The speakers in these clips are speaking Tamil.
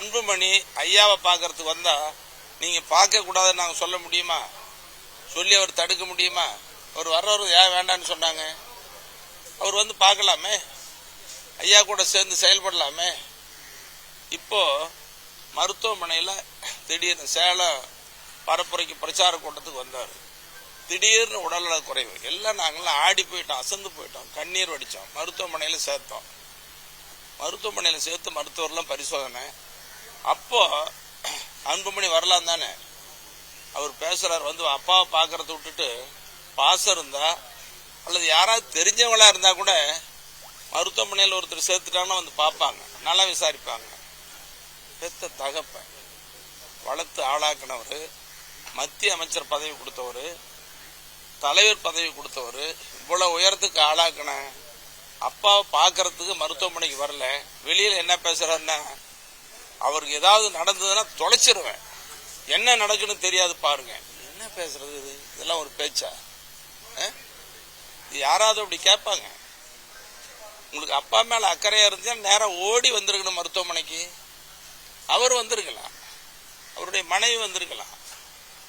அன்புமணி ஐயாவை பார்க்கறதுக்கு வந்தா நீங்க பார்க்க கூடாதுன்னு நாங்க சொல்ல முடியுமா? சொல்லி அவர் தடுக்க முடியுமா? அவர் வர்றவர் ஏன் வேண்டான்னு சொன்னாங்க? அவர் வந்து பார்க்கலாமே, ஐயா கூட சேர்ந்து செயல்படலாமே. இப்போ மருத்துவமனையில் திடீர்னு சேலம் பரப்புரைக்கு பிரச்சார கூட்டத்துக்கு வந்தார். திடீர்னு உடல்நல குறைவு. எல்லாம் நாங்களாம் ஆடி போயிட்டோம், அசந்து போயிட்டோம், கண்ணீர் வடித்தோம். மருத்துவமனையில் சேர்த்தோம். மருத்துவமனையில் சேர்த்து மருத்துவர்லாம் பரிசோதனை. அப்போ அன்புமணி வரலாம் தானே? அவர் பேசுறாரு, வந்து அப்பாவை பார்க்கறத விட்டுட்டு பாசம் இருந்தா அல்லது யாராவது தெரிஞ்சவங்களா இருந்தா கூட மருத்துவமனையில் ஒருத்தர் சேர்த்துட்டாங்கன்னா வந்து பார்ப்பாங்க, நல்லா விசாரிப்பாங்க. பெத்த தகப்பன், வளர்த்து ஆளாக்கினவர், மத்திய அமைச்சர் பதவி கொடுத்தவர், தலைவர் பதவி கொடுத்தவர், இவ்வளவு உயரத்துக்கு ஆளாக்கின அப்பாவை பார்க்கறதுக்கு மருத்துவமனைக்கு வரல. வெளியில என்ன பேசுறாருன்னா, அவருக்கு ஏதாவது நடந்ததுன்னா தொலைச்சிருவேன், என்ன நடக்குன்னு தெரியாது பாருங்க. என்ன பேசுறது இது? இதெல்லாம் ஒரு பேச்சா? யாராவது அப்படி கேட்பாங்க? உங்களுக்கு அப்பா மேல அக்கறையா இருந்தா நேரம் ஓடி வந்திருக்கணும் மருத்துவமனைக்கு. அவர் வந்திருக்கலாம், அவருடைய மனைவி வந்திருக்கலாம்,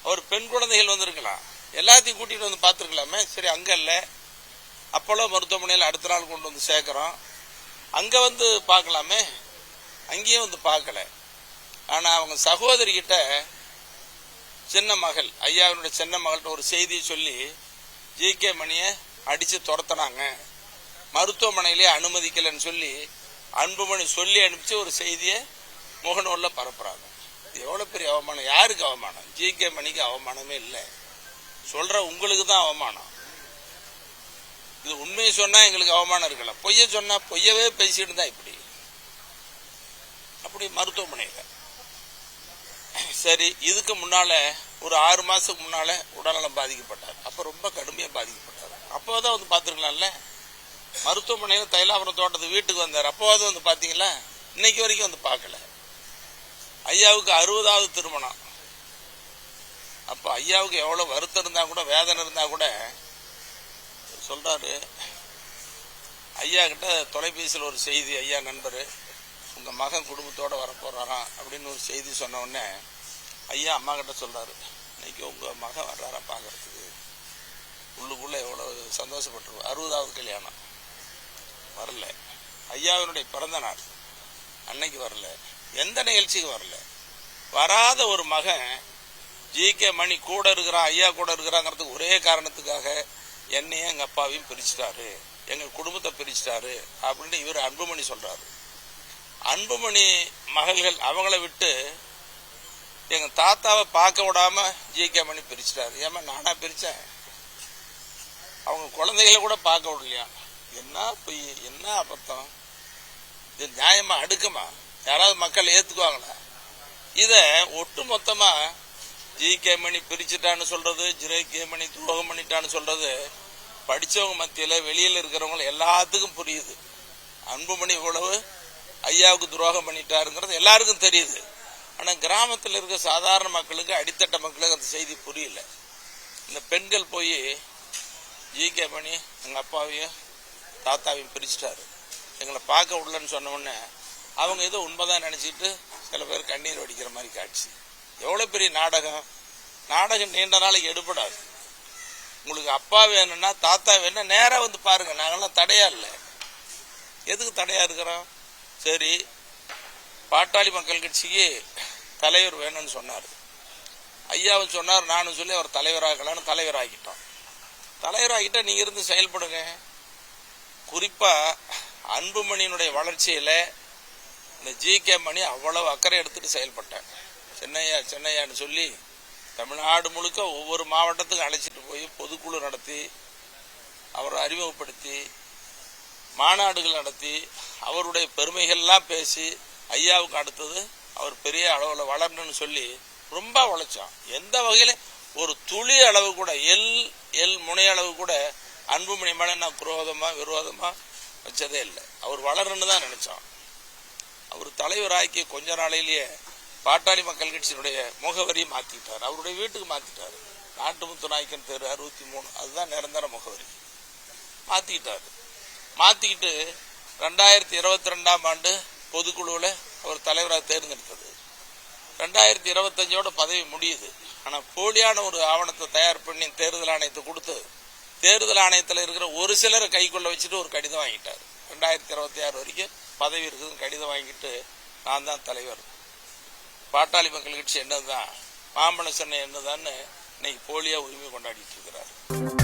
அவர் பெண் குழந்தைகள் வந்திருக்கலாம், எல்லாத்தையும் கூட்டிட்டு வந்து பார்த்துருக்கலாமே. சரி, அங்க இல்ல, அப்போலோ மருத்துவமனையில் அடுத்த நாள் கொண்டு வந்து சேர்க்கிறோம், அங்க வந்து பார்க்கலாமே. அங்கேயும் வந்து பார்க்கல. ஆனா அவங்க சகோதரி கிட்ட சின்ன மகள், ஐயாவினுடைய சின்ன மகள்கிட்ட ஒரு செய்தியை சொல்லி ஜி.கே. மணியை அடிச்சு துரத்தினாங்க, மருத்துவமனையிலே அனுமதிக்கலன்னு சொல்லி அன்புமணி சொல்லி அனுப்பிச்சு ஒரு செய்தியை முகநூல்ல பரப்புறாங்க. இது எவ்வளவு பெரிய அவமானம்! யாருக்கு அவமானம்? ஜி.கே. மணிக்கு அவமானமே இல்லை. சொல்ற உங்களுக்கு தான் அவமானம். இது உண்மையை சொன்னா எங்களுக்கு அவமானம் இருக்கலாம், பொய்ய சொன்னா பொய்யவே பேசிட்டு தான் இப்படி அப்படி மருத்துவமனையில. சரி, இதுக்கு முன்னால ஒரு 6 மாசத்துக்கு முன்னால உடல்நலம் பாதிக்கப்பட்டார். அப்ப ரொம்ப கடுமையா பாதிக்கப்பட்டார். அப்போதான் வந்து பாத்துருக்கலாம்ல. மருத்துவமனையில தைலாபுரம் தோட்டத்து வீட்டுக்கு வந்தார். அப்போவாது வந்து பாத்தீங்களா? இன்னைக்கு வரைக்கும் வந்து பார்க்கல. ஐயாவுக்கு 60வது திருமணம். அப்ப ஐயாவுக்கு எவ்வளவு வருத்தம் இருந்தா கூட, வேதனை இருந்தா கூட சொல்றாரு. ஐயா கிட்ட தொலைபேசியில் ஒரு செய்தி, ஐயா நண்பரு உங்க மகன் குடும்பத்தோட வரப்போறாராம் அப்படின்னு ஒரு செய்தி சொன்ன உடனே ஐயா அம்மா கிட்ட சொல்றாரு, இன்னைக்கு உங்க மகன் வர்றாரா பாக்குறதுக்கு. உள்ளுக்குள்ள எவ்வளவு சந்தோஷப்பட்டிருக்கும். 60வது கல்யாணம். வரல. ஐயாவினுடைய பிறந்த நாள் அன்னைக்கு வரல. எந்த நிகழ்ச்சிக்கு வரல. வராத ஒரு மகன் ஜி.கே. மணி கூட இருக்கிறான், ஐயா கூட இருக்கிறாங்கிறதுக்கு ஒரே காரணத்துக்காக என்னையும் எங்க அப்பாவையும் பிரிச்சுட்டாரு, எங்க குடும்பத்தை பிரிச்சுட்டாரு அப்படின்னு இவர் அன்புமணி சொல்றாரு. அன்புமணி மகள்கள் அவங்கள விட்டு எங்க தாத்தாவை பார்க்க விடாம ஜி.கே. மணி பிரிச்சுட்டாரு. ஏமா நானா பிரிச்சேன்? அவங்க குழந்தைகளை கூட பார்க்க விடலையா? என்ன பொய், என்ன அபத்தம்! இது நியாயமா? அடுக்குமா? யாராவது மக்கள் ஏத்துக்குவாங்களா? இத ஒட்டு மொத்தமா ஜி.கே. மணி பிரிச்சுட்டான்னு சொல்றது, ஜி.கே. மணி துரோகம் பண்ணிட்டான்னு சொல்றது படிச்சவங்க மத்தியில, வெளியில இருக்கிறவங்க எல்லாத்துக்கும் புரியுது. அன்புமணி இவ்வளவு ஐயாவுக்கு துரோகம் பண்ணிட்டாருங்கிறது எல்லாருக்கும் தெரியுது. ஆனா கிராமத்தில் இருக்க சாதாரண மக்களுக்கு, அடித்தட்ட மக்களுக்கு அந்த செய்தி புரியல. இந்த பெண்கள் போய் ஜி.கே. மணி எங்க அப்பாவையும் தாத்தாவையும் பிரிச்சுட்டாரு, எங்களை பார்க்க விடலன்னு சொன்ன உடனே அவங்க ஏதோ உண்மைதான் நினைச்சிட்டு சில பேர் கண்ணீர் வடிக்கிற மாதிரி காட்சி. எவ்வளவு பெரிய நாடகம்! நாடகம் நீண்ட நாளைக்கு எடுபடாது. உங்களுக்கு அப்பா வேணும்னா, தாத்தா வேணும்னா நேரா வந்து பாருங்க. நாங்கெல்லாம் தடையா இல்லை. எதுக்கு தடையா இருக்கிறோம்? சரி, பாட்டாளி மக்கள் கட்சிக்கு தலைவர் வேணும்னு சொன்னார். ஐயாவும் சொன்னார், நானும் சொல்லி அவர் தலைவராகலான்னு தலைவராகிட்டோம். தலைவராகிட்டா நீங்க இருந்து செயல்படுங்க. குறிப்பா அன்புமணியினுடைய வளர்ச்சியில இந்த ஜி.கே. மணி அவ்வளவு அக்கறை எடுத்துட்டு செயல்பட்டேன். சென்னையா சென்னையான்னு சொல்லி தமிழ்நாடு முழுக்க ஒவ்வொரு மாவட்டத்துக்கும் அழைச்சிட்டு போய் பொதுக்குழு நடத்தி, அவரை அறிமுகப்படுத்தி, மாநாடுகள் நடத்தி, அவருடைய பெருமைகள்லாம் பேசி, ஐயாவுக்கு அடுத்தது அவர் பெரிய அளவில் வளரணும்னு சொல்லி ரொம்ப உழைச்சான். எந்த வகையில ஒரு துளி அளவு கூட, எல் முனை அளவு கூட அன்புமணி மேல நான் குரோதமா விரோதமா வச்சதே இல்லை. அவர் வளரணும்னு தான் நினைச்சான். அவர் தலைவராக்கி கொஞ்ச நாளையிலேயே பாட்டாளி மக்கள் கட்சியினுடைய முகவரியை மாத்திட்டார். அவருடைய வீட்டுக்கு மாத்திட்டாரு. நாட்டுமுத்து நாயக்கன் தெரு 63, அதுதான் நிரந்தர முகவரி. மாத்திக்கிட்டாரு. மாத்திக்கிட்டு 2022ஆம் ஆண்டு பொதுக்குழுவில் அவர் தலைவராக தேர்ந்தெடுத்தது. 2025 பதவி முடியுது. ஆனால் போலியான ஒரு ஆவணத்தை தயார் பண்ணி தேர்தல் ஆணையத்தை கொடுத்து தேர்தல் ஆணையத்தில் இருக்கிற ஒரு சிலரை கைக்குள்ள வச்சுட்டு ஒரு கடிதம் வாங்கிட்டார். 2026 வரைக்கும் பதவி இருக்குதுன்னு கடிதம் வாங்கிட்டு நான் தான் தலைவர், பாட்டாளி மக்கள் கட்சி என்னதுதான், மாம்பழ சென்னை என்னதான்னு இன்னைக்கு போலியா உரிமை கொண்டாடிட்டு இருக்கிறார்.